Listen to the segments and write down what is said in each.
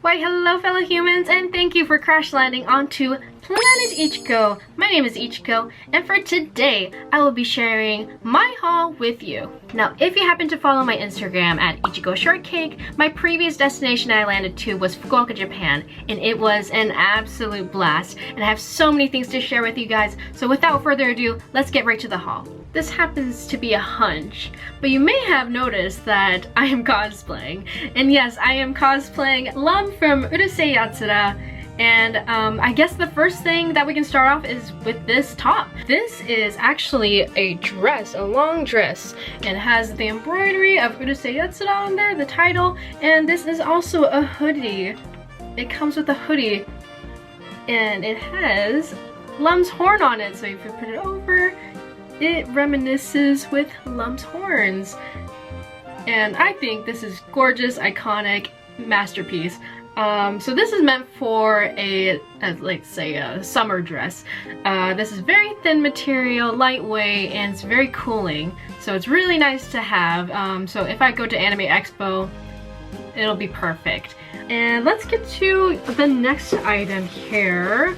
Why hello fellow humans, and thank you for crash landing onto Planet Ichiko. My name is Ichiko, and for today I will be sharing my haul with you. Now if you happen to follow my Instagram at Ichiko Shortcake, my previous destination I landed to was Fukuoka, Japan, and it was an absolute blast, and I have so many things to share with you guys. So without further ado, let's get right to the haul. This happens to be a hunch, but you may have noticed that I am cosplaying. And yes, I am cosplaying Lum from URUSEI YATSURA. And I guess the first thing that we can start off is with this top. This is actually a dress, a long dress. It has the embroidery of URUSEI YATSURA on there, the title, and this is also a hoodie. It comes with a hoodie, and it has Lum's horn on it, so if you put it over, it reminisces with Lum's horns. And I think this is gorgeous, iconic, masterpiece. So this is meant for let's say a summer dress. This is very thin material, lightweight, and it's very cooling. So it's really nice to have. So if I go to Anime Expo, it'll be perfect. And let's get to the next item here.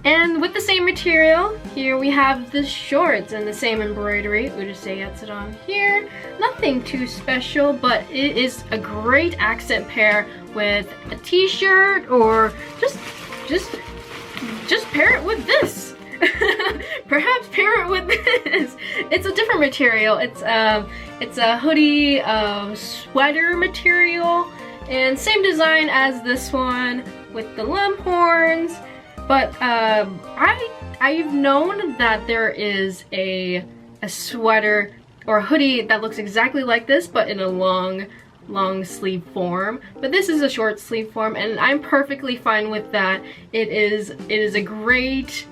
And with the same material, here we have the shorts and the same embroidery. URUSEI YATSURA on here. Nothing too special, but it is a great accent pair with a t-shirt, or just pair it with this. Perhaps pair it with this. It's a different material. It's a hoodie sweater material, and same design as this one with the Lum horns. But I've known that there is a sweater or a hoodie that looks exactly like this, but in a long sleeve form. But this is a short sleeve form, and I'm perfectly fine with that. It is a great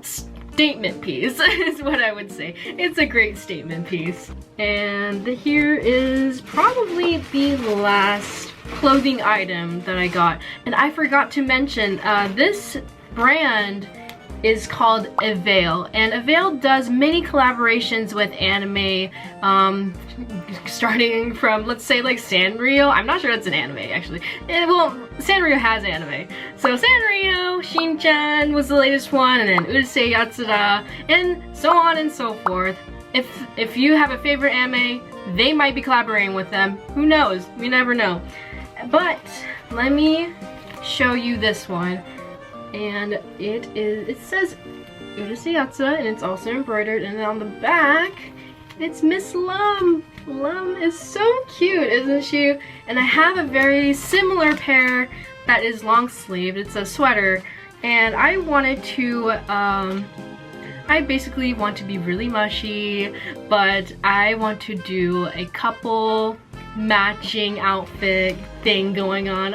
statement piece is what I would say. It's a great statement piece. And here is probably the last clothing item that I got, and I forgot to mention this brand is called Avail, and Avail does many collaborations with anime, starting from, let's say, like Sanrio. I'm not sure it's an anime actually. Well, Sanrio has anime, so Sanrio, Shin-chan was the latest one, and then URUSEI YATSURA, and so on and so forth. If you have a favorite anime, they might be collaborating with them. Who knows? We never know. But let me show you this one, and it says URUSEI YATSURA, and it's also embroidered, and on the back it's Miss Lum. Lum is so cute, isn't she? And I have a very similar pair that is long sleeved. It's a sweater, and I wanted to I basically want to be really mushy, but I want to do a couple matching outfit thing going on.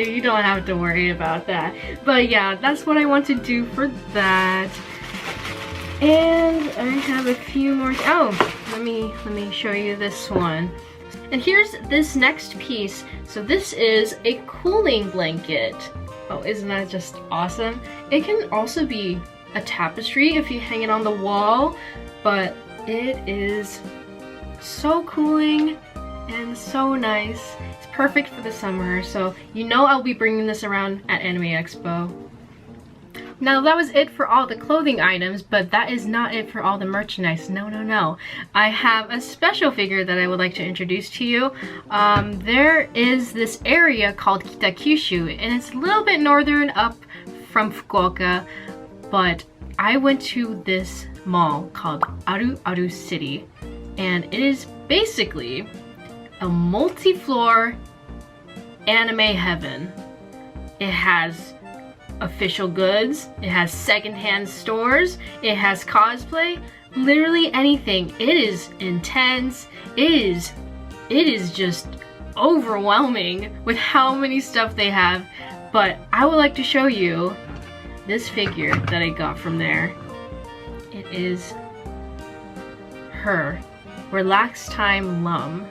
You don't have to worry about that. But yeah, that's what I want to do for that. And I have a few more. Oh, let me show you this one. And here's this next piece. So this is a cooling blanket. Oh, isn't that just awesome? It can also be a tapestry if you hang it on the wall, but it is so cooling and so nice. It's perfect for the summer, so you know I'll be bringing this around at Anime Expo. Now that was it for all the clothing items, but that is not it for all the merchandise. No. I have a special figure that I would like to introduce to you. There is this area called Kitakyushu, and it's a little bit northern up from Fukuoka, but I went to this mall called Aru City, and it is basically a multi-floor anime heaven. It has official goods, it has secondhand stores, it has cosplay, literally anything. It is intense. It is just overwhelming with how many stuff they have. But I would like to show you this figure that I got from there. It is her, Relax Time Lum.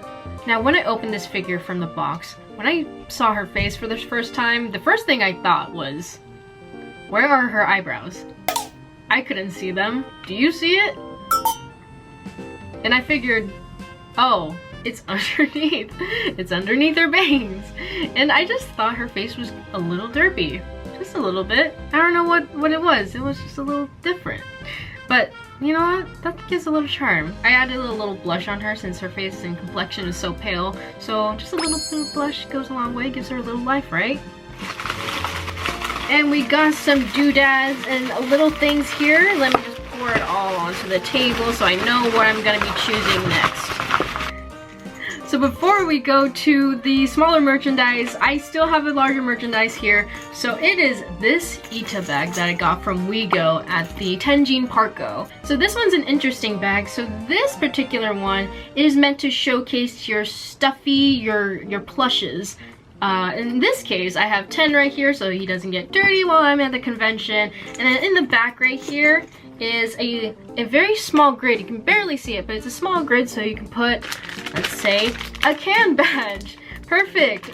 Now when I opened this figure from the box, when I saw her face for the first time, the first thing I thought was, where are her eyebrows? I couldn't see them. Do you see it? And I figured, oh, it's underneath. It's underneath her bangs. And I just thought her face was a little derpy. Just a little bit. I don't know what it was. It was just a little different. But you know what? That gives a little charm. I added a little blush on her since her face and complexion is so pale. So just a little bit of blush goes a long way, gives her a little life, right? And we got some doodads and little things here. Let me just pour it all onto the table so I know what I'm gonna be choosing next. So before we go to the smaller merchandise, I still have a larger merchandise here. So it is this Ita bag that I got from WeGo at the Tenjin Parko. So this one's an interesting bag. So this particular one is meant to showcase your stuffy, your plushes. In this case, I have 10 right here so he doesn't get dirty while I'm at the convention. And then in the back right here is a very small grid. You can barely see it, but it's a small grid so you can put, let's say, a can badge. Perfect.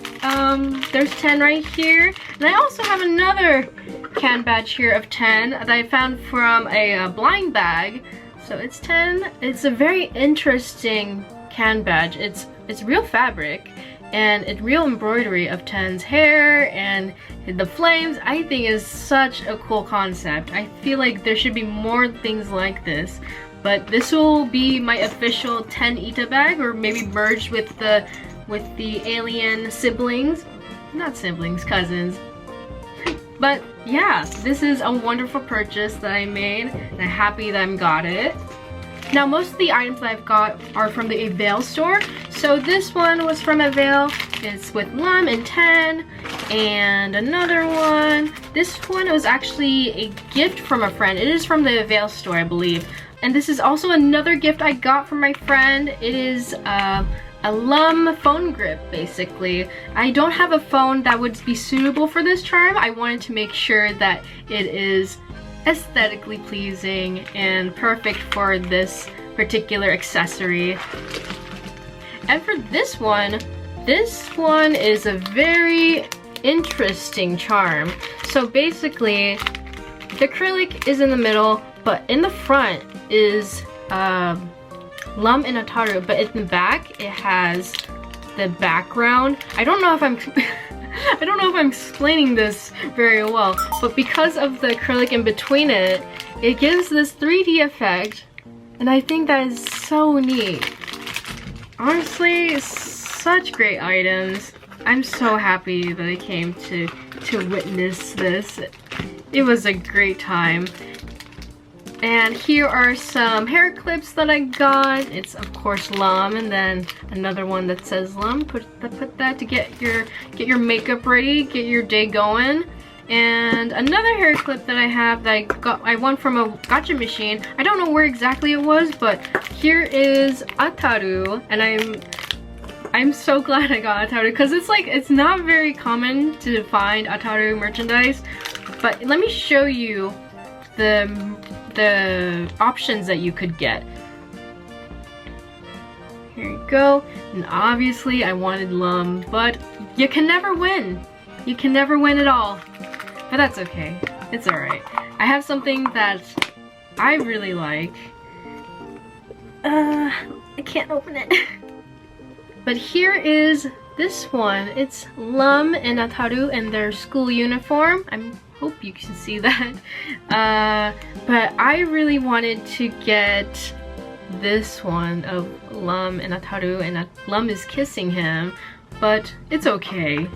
There's 10 right here. And I also have another can badge here of 10 that I found from a blind bag. So it's 10. It's a very interesting can badge. It's real fabric. And it's real embroidery of Ten's hair and the flames. I think is such a cool concept. I feel like there should be more things like this. But this will be my official 10 Ita bag, or maybe merged with the alien siblings. Not siblings, cousins. But yeah, this is a wonderful purchase that I made, and I'm happy that I got it. Now most of the items that I've got are from the Avail store. So this one was from Avail. It's with Lum and 10. And another one. This one was actually a gift from a friend. It is from the Avail store, I believe. And this is also another gift I got from my friend. It is a Lum phone grip, basically. I don't have a phone that would be suitable for this charm. I wanted to make sure that it is aesthetically pleasing and perfect for this particular accessory. And for this one is a very interesting charm. So basically, the acrylic is in the middle, but in the front is Lum and Ataru, but in the back it has the background. I don't know if I'm I don't know if I'm explaining this very well, but because of the acrylic in between it, it gives this 3D effect, and I think that is so neat. Honestly, such great items. I'm so happy that I came to witness this. It was a great time. And here are some hair clips that I got. It's of course Lum, and then another one that says Lum. Put that to get your makeup ready, get your day going. And another hair clip that I have that I won from a gacha machine. I don't know where exactly it was, but here is Ataru, and I'm so glad I got Ataru because it's not very common to find Ataru merchandise. But let me show you the options that you could get. Here you go. And obviously I wanted Lum, but you can never win. You can never win at all. But that's okay. It's alright. I have something that I really like. I can't open it. But here is this one. It's Lum and Ataru in their school uniform. I hope you can see that. But I really wanted to get this one of Lum and Ataru, and Lum is kissing him, but it's okay.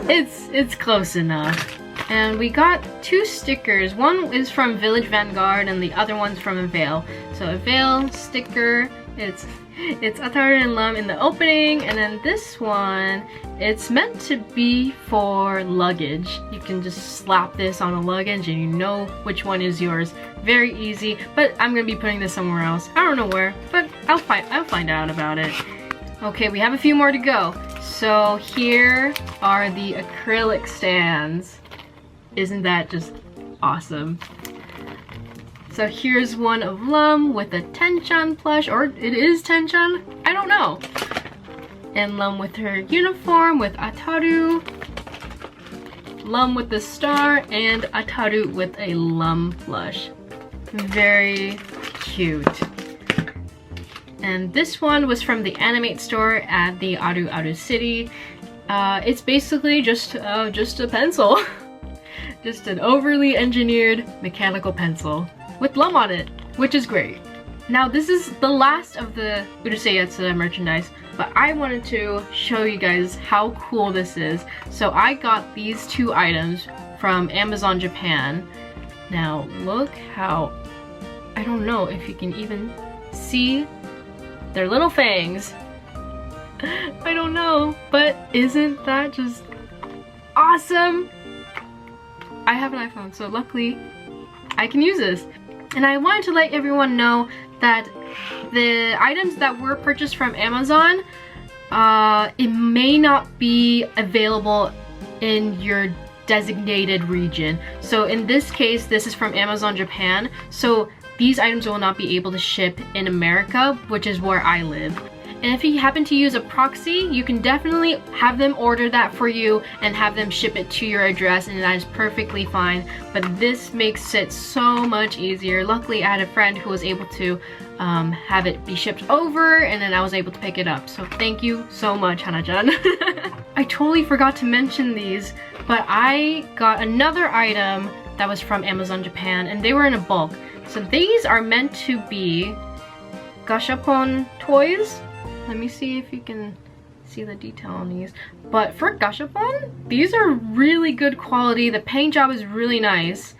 It's close enough. And we got two stickers. One is from Village Vanguard and the other one's from Avail. So Avail sticker, it's Ataru and Lum in the opening, and then this one, it's meant to be for luggage. You can just slap this on a luggage and you know which one is yours. Very easy, but I'm gonna be putting this somewhere else. I don't know where, but I'll find out about it. Okay, we have a few more to go. So here are the acrylic stands. Isn't that just awesome? So here's one of Lum with a Tenchan plush, or it is Tenchan? I don't know. And Lum with her uniform with Ataru. Lum with the star, and Ataru with a Lum plush. Very cute. And this one was from the Animate store at the Aru City. It's basically just a pencil. Just an overly engineered mechanical pencil with Lum on it, which is great. Now this is the last of the Urusei Yatsura merchandise, but I wanted to show you guys how cool this is. So I got these two items from Amazon Japan. Now look how, I don't know if you can even see their little fangs. I don't know, but isn't that just awesome? I have an iPhone, so luckily I can use this. And I wanted to let everyone know that the items that were purchased from Amazon, it may not be available in your designated region. So in this case, this is from Amazon Japan, so these items will not be able to ship in America, which is where I live. And if you happen to use a proxy, you can definitely have them order that for you and have them ship it to your address, and that is perfectly fine. But this makes it so much easier. Luckily, I had a friend who was able to have it be shipped over, and then I was able to pick it up. So thank you so much, Hana-chan. I totally forgot to mention these, but I got another item that was from Amazon Japan, and they were in a bulk. So these are meant to be gashapon toys. Let me see if you can see the detail on these. But for gashapon, these are really good quality. The paint job is really nice.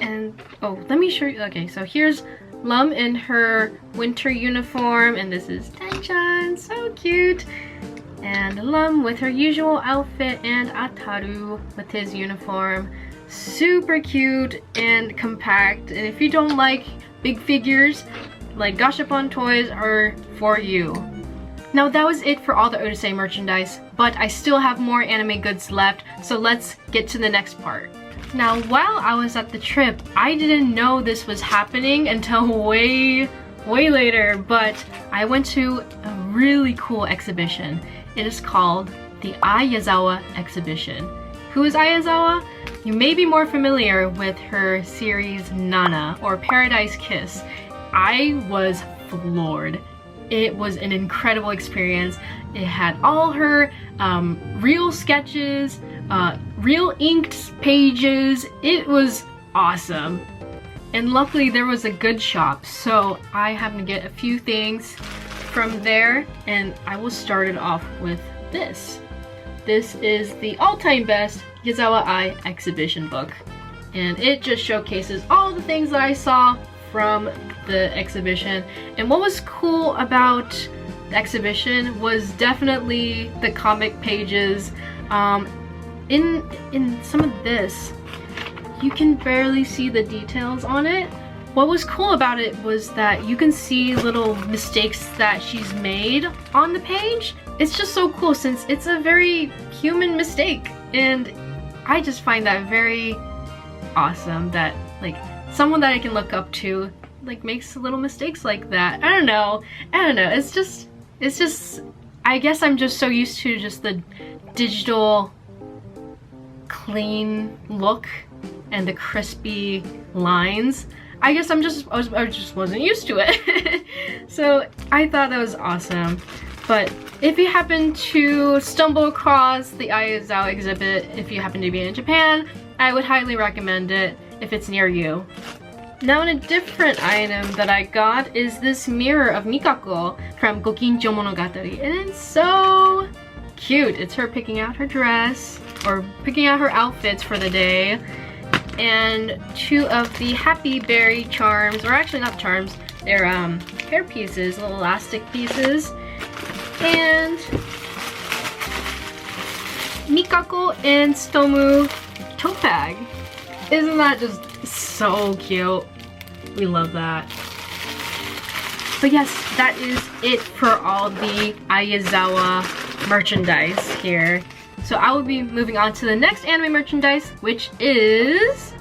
And oh, let me show you. Okay, so here's Lum in her winter uniform, and this is Tenchan, so cute. And Lum with her usual outfit, and Ataru with his uniform. Super cute and compact. And if you don't like big figures, like gashapon toys are for you. Now that was it for all the Urusei merchandise, but I still have more anime goods left, so let's get to the next part. Now while I was at the trip, I didn't know this was happening until way later, but I went to a really cool exhibition. It is called the Ayazawa exhibition. Who is Ayazawa? You may be more familiar with her series Nana or Paradise Kiss. I was floored. It was an incredible experience. It had all her real sketches, real inked pages. It was awesome. And luckily there was a good shop, so I happened to get a few things from there, and I will start it off with this. This is the all-time best Yazawa Ai exhibition book, and it just showcases all the things that I saw from the exhibition. And what was cool about the exhibition was definitely the comic pages. In some of this, you can barely see the details on it. What was cool about it was that you can see little mistakes that she's made on the page. It's just so cool since it's a very human mistake, and I just find that very awesome that like someone that I can look up to like makes little mistakes like that. I don't know. It's just I guess I'm just so used to just the digital clean look and the crispy lines. I guess I just wasn't used to it. So I thought that was awesome. But if you happen to stumble across the Ayazawa exhibit, if you happen to be in Japan, I would highly recommend it if it's near you. Now in a different item that I got is this mirror of Mikako from Gokinjo Monogatari, and it's so cute. It's her picking out her dress, or picking out her outfits for the day, and two of the Happy Berry charms, or actually not charms, they're hair pieces, little elastic pieces, and Mikako and Tsutomu tote bag. Isn't that just so cute? We love that. But yes, that is it for all the Ayazawa merchandise here. So I will be moving on to the next anime merchandise, which is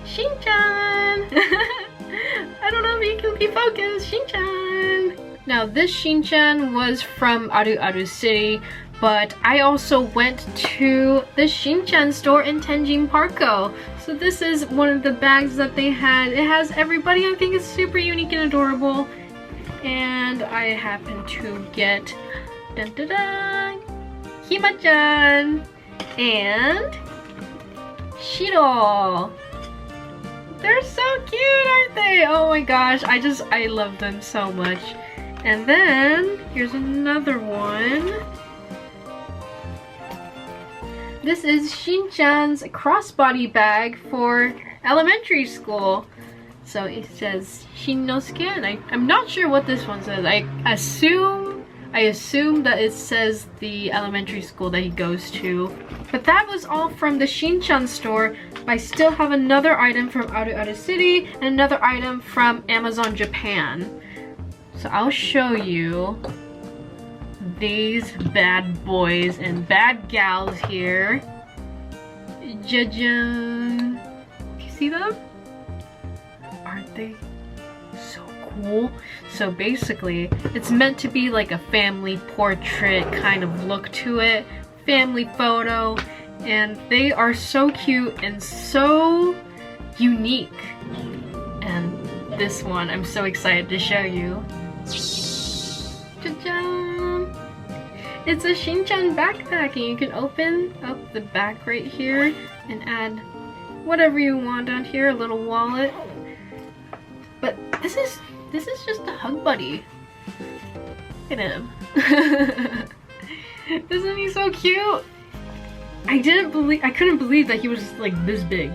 Shin-chan. I don't know if you can be focused. Shin-chan. Now this Shin-chan was from Aru City, but I also went to the Shin-chan store in Tenjin Parko. So this is one of the bags that they had. It has everybody. I think it's super unique and adorable. And I happen to get dun, dun, dun, Hima-chan and Shiro. They're so cute, aren't they? Oh my gosh, I love them so much. And then here's another one. This is Shin-chan's crossbody bag for elementary school. So it says Shin-no-suke, and I'm not sure what this one says. I assume that it says the elementary school that he goes to. But that was all from the Shin-chan store. I still have another item from Aru City and another item from Amazon Japan. So I'll show you these bad boys and bad gals here. Jajan! Do you see them? Aren't they so cool? So basically, it's meant to be like a family portrait kind of look to it. Family photo. And they are so cute and so unique. And this one, I'm so excited to show you. Cha-chan! It's a Shin-chan backpack, and you can open up the back right here and add whatever you want on here, a little wallet. But this is just a hug buddy. Look at him. Isn't he so cute? I couldn't believe that he was like this big.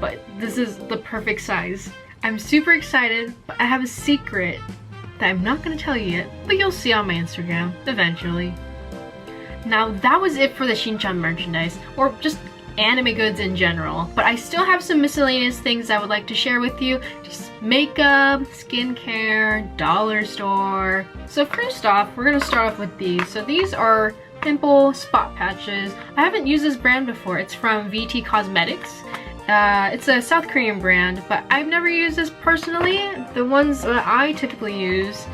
But this is the perfect size. I'm super excited, but I have a secret that I'm not gonna tell you yet, but you'll see on my Instagram eventually. Now that was it for the Shin-chan merchandise, or just anime goods in general. But I still have some miscellaneous things I would like to share with you. Just makeup, skincare, dollar store. So first off, we're gonna start off with these. So these are pimple spot patches. I haven't used this brand before. It's from VT Cosmetics. It's a South Korean brand, but I've never used this personally. The ones that I typically use,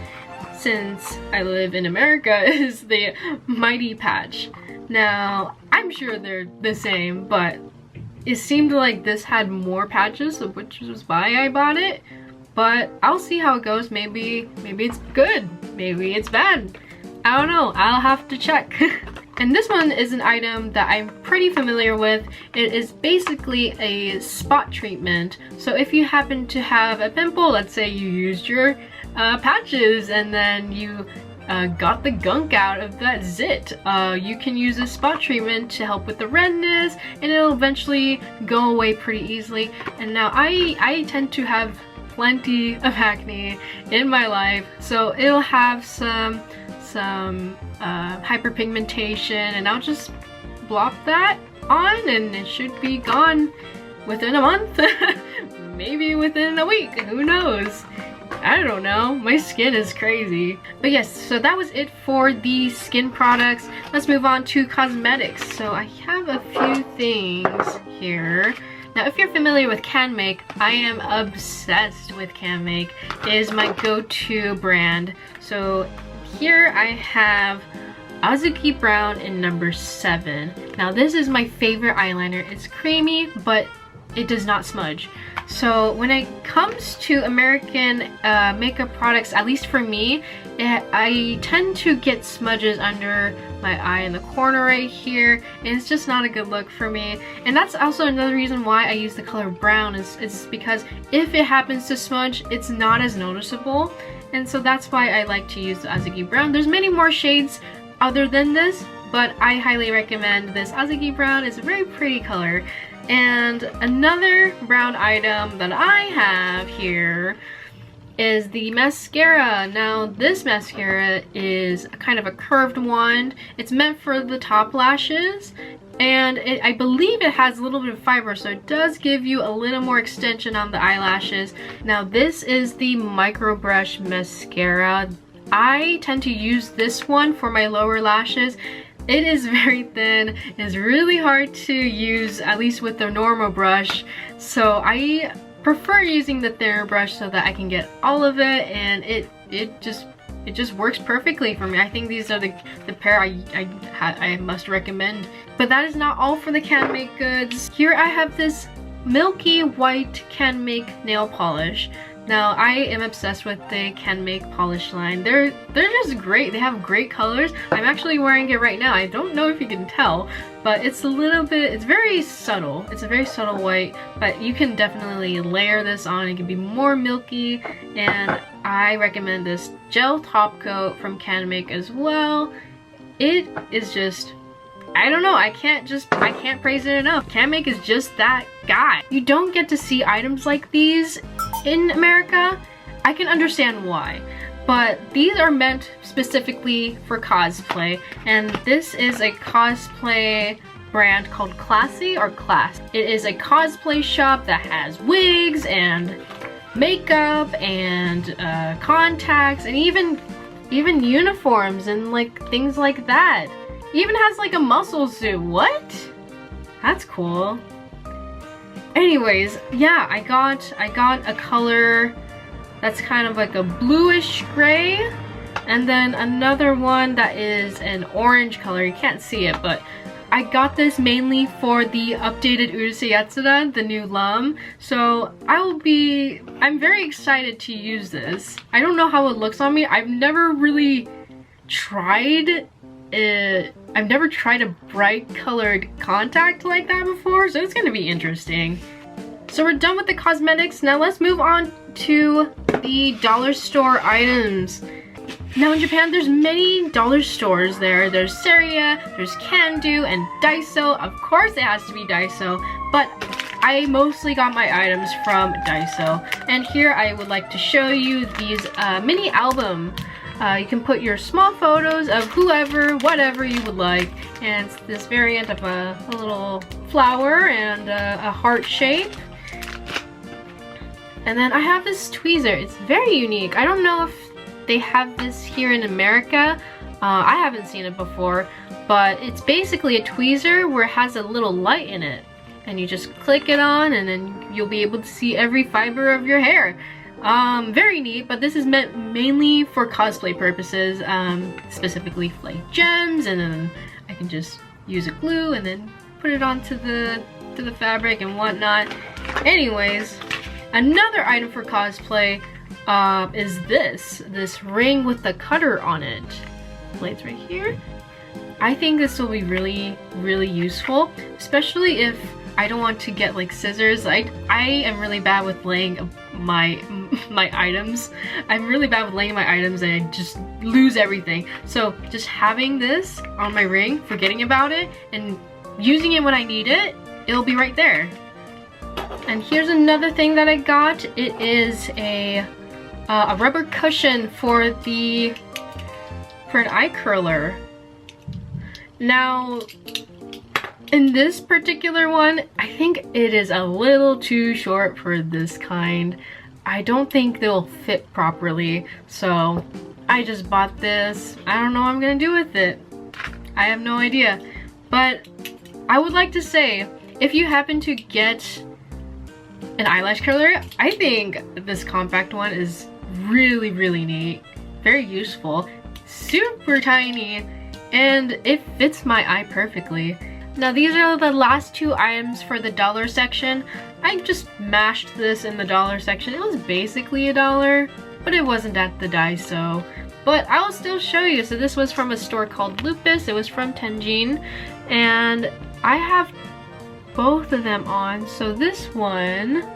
since I live in America, is the Mighty Patch. Now, I'm sure they're the same, but it seemed like this had more patches, which was why I bought it. But I'll see how it goes. Maybe it's good. Maybe it's bad. I don't know. I'll have to check. And this one is an item that I'm pretty familiar with. It is basically a spot treatment. So if you happen to have a pimple, let's say you used your patches and then you got the gunk out of that zit, you can use a spot treatment to help with the redness, and it'll eventually go away pretty easily. And now I tend to have plenty of acne in my life, so it'll have some hyperpigmentation, and I'll just blop that on and it should be gone within a month. Maybe within a week, who knows? I don't know, my skin is crazy. But yes, so that was it for the skin products. Let's move on to cosmetics. So I have a few things here. Now, if you're familiar with CanMake, I am obsessed with CanMake. It is my go-to brand. So here I have Azuki Brown in number 7. Now this is my favorite eyeliner. It's creamy, but it does not smudge. So when it comes to American makeup products, at least for me, I tend to get smudges under my eye in the corner right here, and it's just not a good look for me. And that's also another reason why I use the color brown, is because if it happens to smudge, it's not as noticeable. And so that's why I like to use the Azuki Brown. There's many more shades other than this, but I highly recommend this Azuki Brown. It's a very pretty color. And another brown item that I have here is the mascara. Now this mascara is kind of a curved one. It's meant for the top lashes, and I believe it has a little bit of fiber, so it does give you a little more extension on the eyelashes. Now this is the micro brush mascara. I tend to use this one for my lower lashes. It is very thin. It's really hard to use, at least with the normal brush. So I prefer using the thinner brush so that I can get all of it, and it just works perfectly for me. I think these are the pair I must recommend. But that is not all for the CanMake goods. Here I have this milky white CanMake nail polish. Now, I am obsessed with the Can Make polish line. They're just great. They have great colors. I'm actually wearing it right now. I don't know if you can tell, but it's a little bit, it's very subtle. It's a very subtle white, but you can definitely layer this on. It can be more milky, and I recommend this gel top coat from Can Make as well. It is just, I don't know, I can't praise it enough. Can Make is just that guy. You don't get to see items like these in America. I can understand why, but these are meant specifically for cosplay, and this is a cosplay brand called Classy or Class. It is a cosplay shop that has wigs and makeup and contacts and even uniforms and like things like that. Even has like a muscle suit. What? That's cool. Anyways, yeah, I got a color that's kind of like a bluish gray, and then another one that is an orange color. You can't see it, but I got this mainly for the updated URUSEI YATSURA, the new LUM. So I'm very excited to use this. I don't know how it looks on me. I've never really tried it. I've never tried a bright colored contact like that before, so it's gonna be interesting. So we're done with the cosmetics. Now let's move on to the dollar store items. Now in Japan, there's many dollar stores there. There's Seria, there's Can-Do, and Daiso. Of course it has to be Daiso, but I mostly got my items from Daiso. And here I would like to show you these mini album. You can put your small photos of whoever, whatever you would like. And it's this variant of a little flower and a heart shape. And then I have this tweezer. It's very unique. I don't know if they have this here in America. I haven't seen it before, but it's basically a tweezer where it has a little light in it. And you just click it on and then you'll be able to see every fiber of your hair. Very neat, but this is meant mainly for cosplay purposes, specifically flake gems, and then I can just use a glue and then put it onto the fabric and whatnot. Anyways, another item for cosplay is this ring with the cutter on it. Blades right here. I think this will be really, really useful, especially if I don't want to get like scissors. I am really bad with laying my items. I'm really bad with laying my items and I just lose everything. So just having this on my ring, forgetting about it, and using it when I need it, it'll be right there. And here's another thing that I got. It is a rubber cushion for an eye curler. Now, in this particular one, I think it is a little too short for this kind. I don't think they'll fit properly, so I just bought this. I don't know what I'm gonna do with it. I have no idea. But I would like to say, if you happen to get an eyelash curler, I think this compact one is really, really neat. Very useful. Super tiny, and it fits my eye perfectly. Now these are the last two items for the dollar section. I just mashed this in the dollar section. It was basically $1, but it wasn't at the Daiso. But I will still show you. So this was from a store called Lupus. It was from Tenjin. And I have both of them on. So this one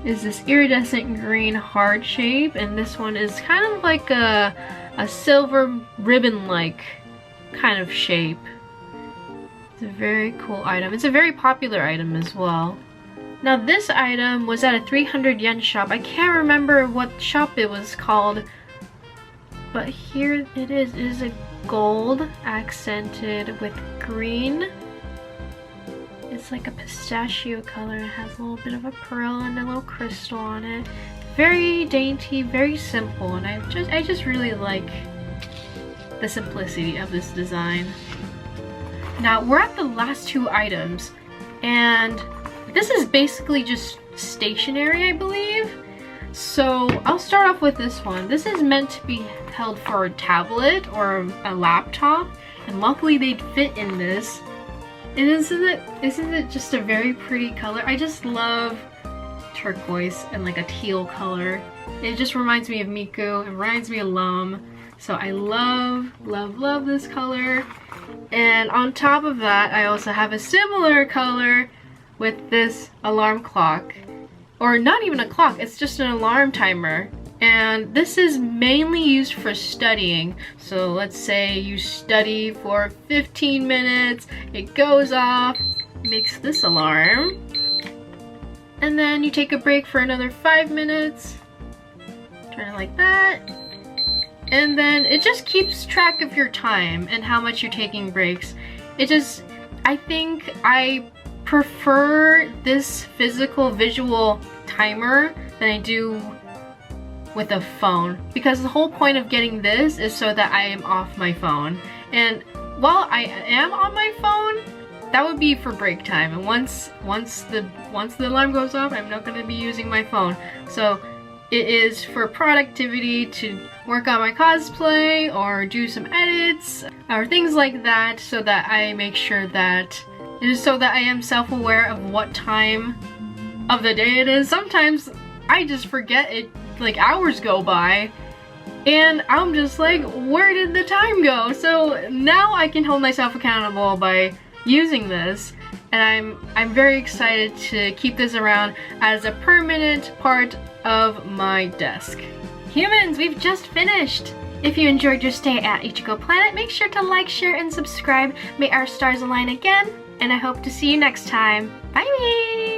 is this iridescent green heart shape, and this one is kind of like a silver ribbon-like kind of shape. It's a very cool item. It's a very popular item as well. Now this item was at a 300 yen shop. I can't remember what shop it was called, but here it is. It is a gold accented with green. It's like a pistachio color. It has a little bit of a pearl and a little crystal on it. Very dainty, very simple, and I just really like the simplicity of this design. Now we're at the last two items, and this is basically just stationery, I believe. So I'll start off with this one. This is meant to be held for a tablet or a laptop, and luckily they'd fit in this. And isn't it just a very pretty color? I just love turquoise and like a teal color. It just reminds me of Miku, it reminds me of Lum. So I love, love, love this color. And on top of that, I also have a similar color with this alarm clock. Or not even a clock, it's just an alarm timer. And this is mainly used for studying. So let's say you study for 15 minutes, it goes off, makes this alarm. And then you take a break for another 5 minutes. Turn it like that. And then it just keeps track of your time and how much you're taking breaks. I think I prefer this physical visual timer than I do with a phone, because the whole point of getting this is so that I am off my phone. And while I am on my phone, that would be for break time. And once the alarm goes off, I'm not going to be using my phone. So it is for productivity, to work on my cosplay or do some edits or things like that, so that I make sure that it is so that I am self-aware of what time of the day it is. Sometimes I just forget it, like hours go by and I'm just like, where did the time go? So now I can hold myself accountable by using this, and I'm very excited to keep this around as a permanent part of my desk. Humans, we've just finished! If you enjoyed your stay at Ichigo Planet, make sure to like, share, and subscribe. May our stars align again, and I hope to see you next time. Bye!